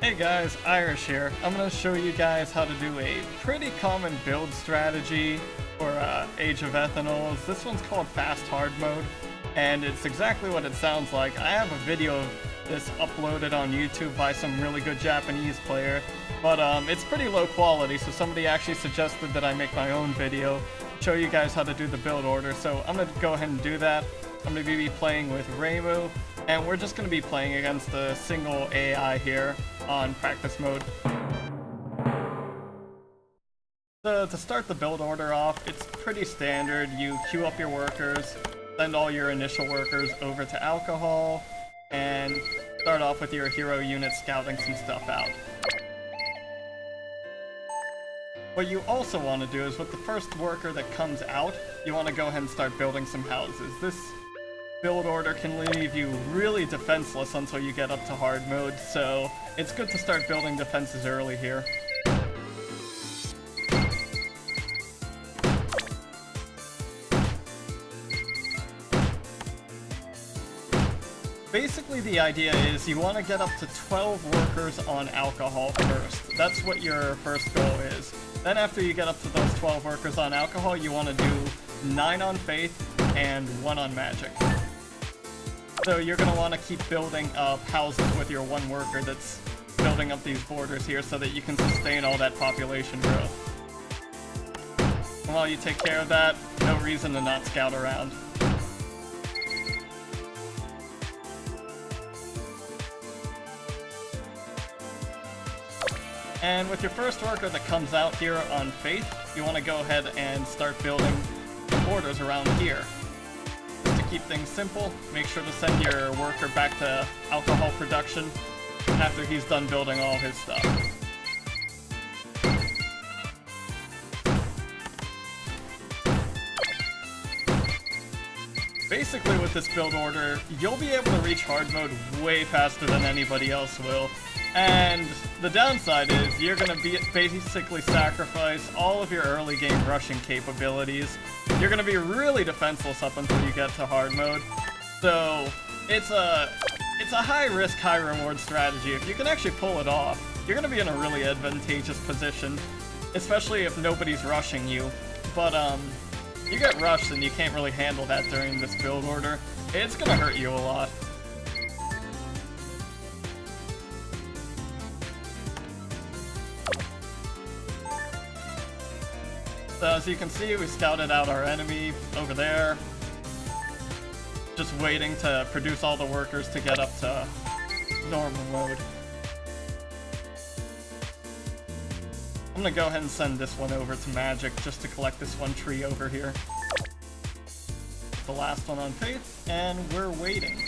Hey guys, Irish here. I'm going to show you guys how to do a pretty common build strategy for Age of Ethanols. This one's called Fast Hard Mode, and it's exactly what it sounds like. I have a video of this uploaded on YouTube by some really good Japanese player, but it's pretty low quality, so somebody actually suggested that I make my own video, show you guys how to do the build order, so I'm going to go ahead and do that. I'm going to be playing with Reimu, and we're just going to be playing against a single AI here on practice mode. To start the build order off, it's pretty standard. You queue up your workers, send all your initial workers over to alcohol, and start off with your hero unit scouting some stuff out. What you also want to do is with the first worker that comes out, you want to go ahead and start building some houses. This build order can leave you really defenseless until you get up to hard mode, so it's good to start building defenses early here. Basically the idea is you want to get up to 12 workers on alcohol first. That's what your first goal is. Then after you get up to those 12 workers on alcohol, you want to do 9 on faith and 1 on magic. So you're going to want to keep building up houses with your one worker that's building up these borders here so that you can sustain all that population growth. And while you take care of that, no reason to not scout around. And with your first worker that comes out here on faith, you want to go ahead and start building the borders around here. Just to keep things simple, make sure to send your worker back to alcohol production after he's done building all his stuff. Basically with this build order, you'll be able to reach hard mode way faster than anybody else will. And the downside is you're going to basically sacrifice all of your early game rushing capabilities. You're going to be really defenseless up until you get to hard mode. So it's a high risk, high reward strategy. If you can actually pull it off, you're going to be in a really advantageous position, especially if nobody's rushing you. But you get rushed and you can't really handle that during this build order. It's going to hurt you a lot. So as you can see, we scouted out our enemy over there. Just waiting to produce all the workers to get up to normal mode. I'm gonna go ahead and send this one over to magic just to collect this one tree over here. The last one on faith, and we're waiting.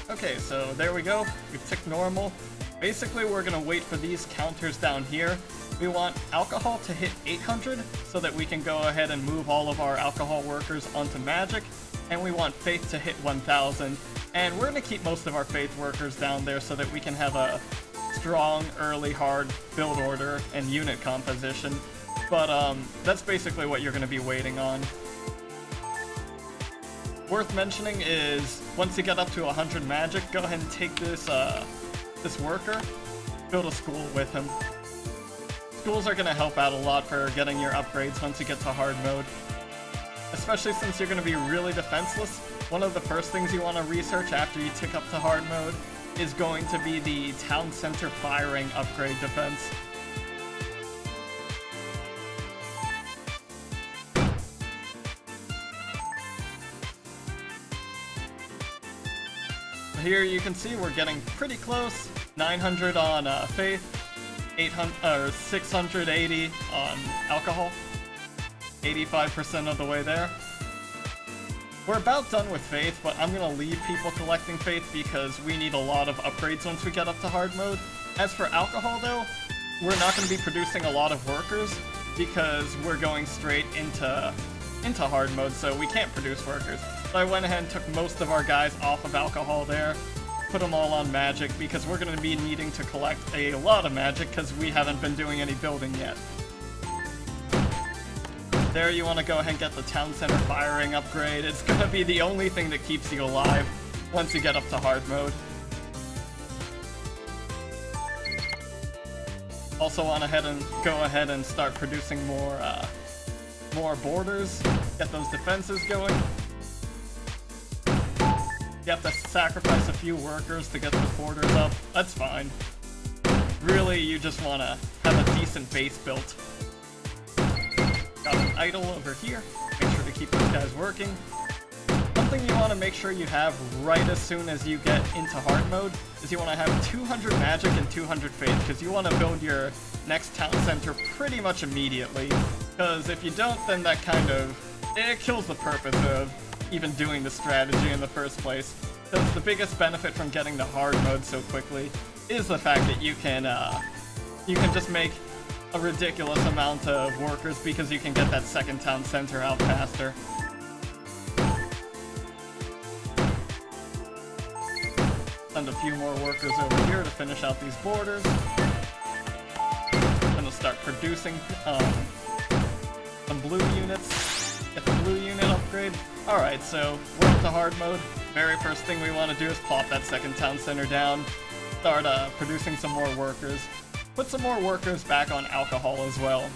Okay, so there we go. We've ticked normal. Basically, we're going to wait for these counters down here. We want alcohol to hit 800 so that we can go ahead and move all of our alcohol workers onto magic. And we want faith to hit 1000. And we're going to keep most of our faith workers down there so that we can have a strong, early, hard build order and unit composition. But that's basically what you're going to be waiting on. Worth mentioning is, once you get up to 100 magic, go ahead and take this this worker, build a school with him. Schools are going to help out a lot for getting your upgrades once you get to hard mode. Especially since you're going to be really defenseless, one of the first things you want to research after you tick up to hard mode is going to be the town center firing upgrade defense. Here you can see we're getting pretty close. 900 on faith, 680 on alcohol. 85% of the way there. We're about done with faith, but I'm gonna leave people collecting faith because we need a lot of upgrades once we get up to hard mode. As for alcohol though, we're not gonna be producing a lot of workers because we're going straight into hard mode, so we can't produce workers. So I went ahead and took most of our guys off of alcohol there, put them all on magic, because we're going to be needing to collect a lot of magic because we haven't been doing any building yet. There you want to go ahead and get the town center firing upgrade. It's going to be the only thing that keeps you alive once you get up to hard mode. Also want to go ahead and start producing more borders. Get those defenses going. You have to sacrifice a few workers to get the borders up. That's fine. Really, you just want to have a decent base built. Got an idol over here. Make sure to keep those guys working. Something you want to make sure you have right as soon as you get into hard mode is you want to have 200 magic and 200 faith, because you want to build your next town center pretty much immediately. Because if you don't, then that it kills the purpose of even doing the strategy in the first place. Because the biggest benefit from getting to hard mode so quickly is the fact that you can just make a ridiculous amount of workers because you can get that second town center out faster. Send a few more workers over here to finish out these borders. Then we'll start producing some blue units. Get the blue unit upgrade. Alright, so we're up to hard mode. Very first thing we want to do is plop that second town center down. Start producing some more workers. Put some more workers back on alcohol as well,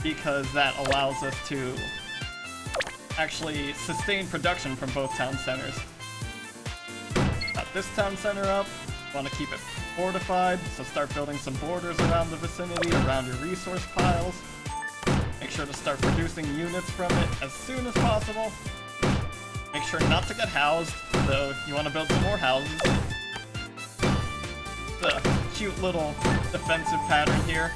because that allows us to actually sustain production from both town centers. Got this town center up. Want to keep it fortified, so start building some borders around the vicinity, around your resource piles. Make sure to start producing units from it as soon as possible. Make sure not to get housed, though you want to build some more houses. It's a cute little defensive pattern here.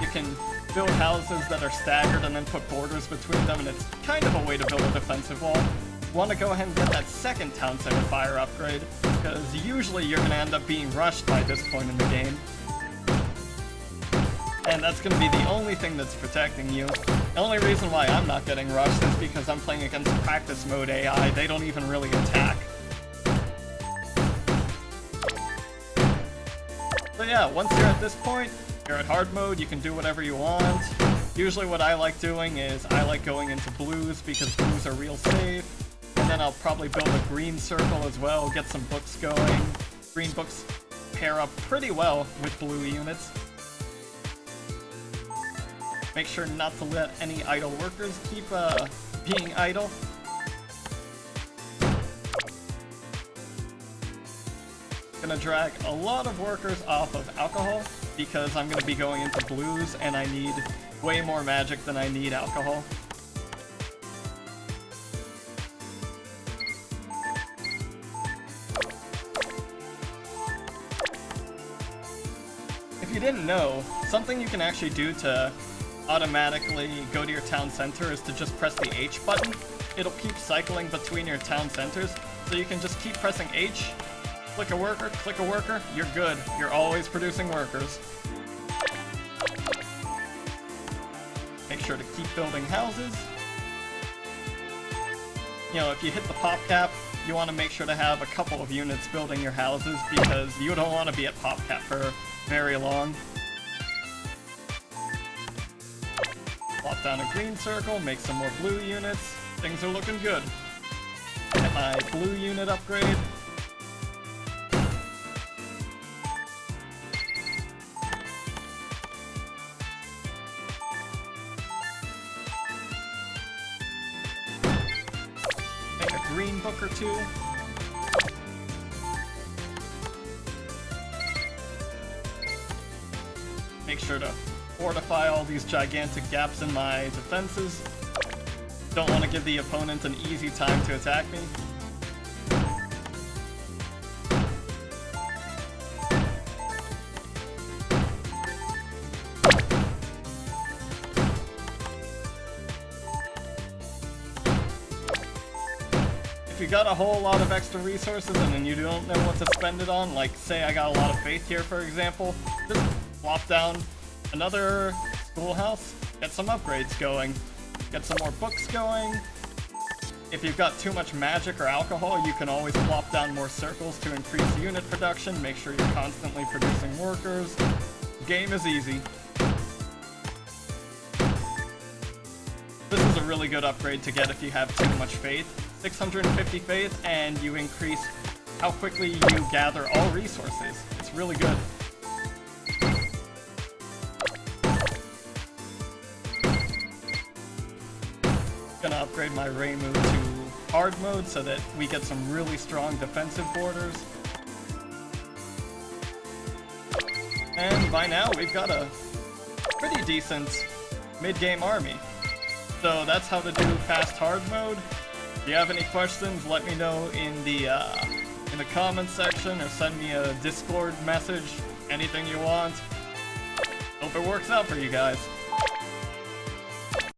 You can build houses that are staggered and then put borders between them, and it's kind of a way to build a defensive wall. You want to go ahead and get that second town center fire upgrade, because usually you're going to end up being rushed by this point in the game. And that's going to be the only thing that's protecting you. The only reason why I'm not getting rushed is because I'm playing against practice mode AI. They don't even really attack. So yeah, once you're at this point, you're at hard mode, you can do whatever you want. Usually what I like doing is I like going into blues because blues are real safe. And then I'll probably build a green circle as well, get some books going. Green books pair up pretty well with blue units. Make sure not to let any idle workers keep being idle. Gonna drag a lot of workers off of alcohol because I'm gonna be going into blues and I need way more magic than I need alcohol. If you didn't know, something you can actually do to automatically go to your town center is to just press the H button. It'll keep cycling between your town centers, so you can just keep pressing H, click a worker, you're good. You're always producing workers. Make sure to keep building houses. You know, if you hit the pop cap, you want to make sure to have a couple of units building your houses because you don't want to be at pop cap for very long. Plop down a green circle, make some more blue units. Things are looking good. Get my blue unit upgrade. Make a green book or two. Make sure to fortify all these gigantic gaps in my defenses. Don't want to give the opponent an easy time to attack me. If you got a whole lot of extra resources and then you don't know what to spend it on, like say I got a lot of faith here for example, just plop down another schoolhouse, get some upgrades going, get some more books going. If you've got too much magic or alcohol, you can always plop down more circles to increase unit production, make sure you're constantly producing workers. Game is easy. This is a really good upgrade to get if you have too much faith. 650 faith, and you increase how quickly you gather all resources. It's really good. Gonna upgrade my Reimu to hard mode so that we get some really strong defensive borders. And by now we've got a pretty decent mid-game army. So that's how to do fast hard mode. If you have any questions, let me know in the comments section or send me a Discord message. Anything you want. Hope it works out for you guys.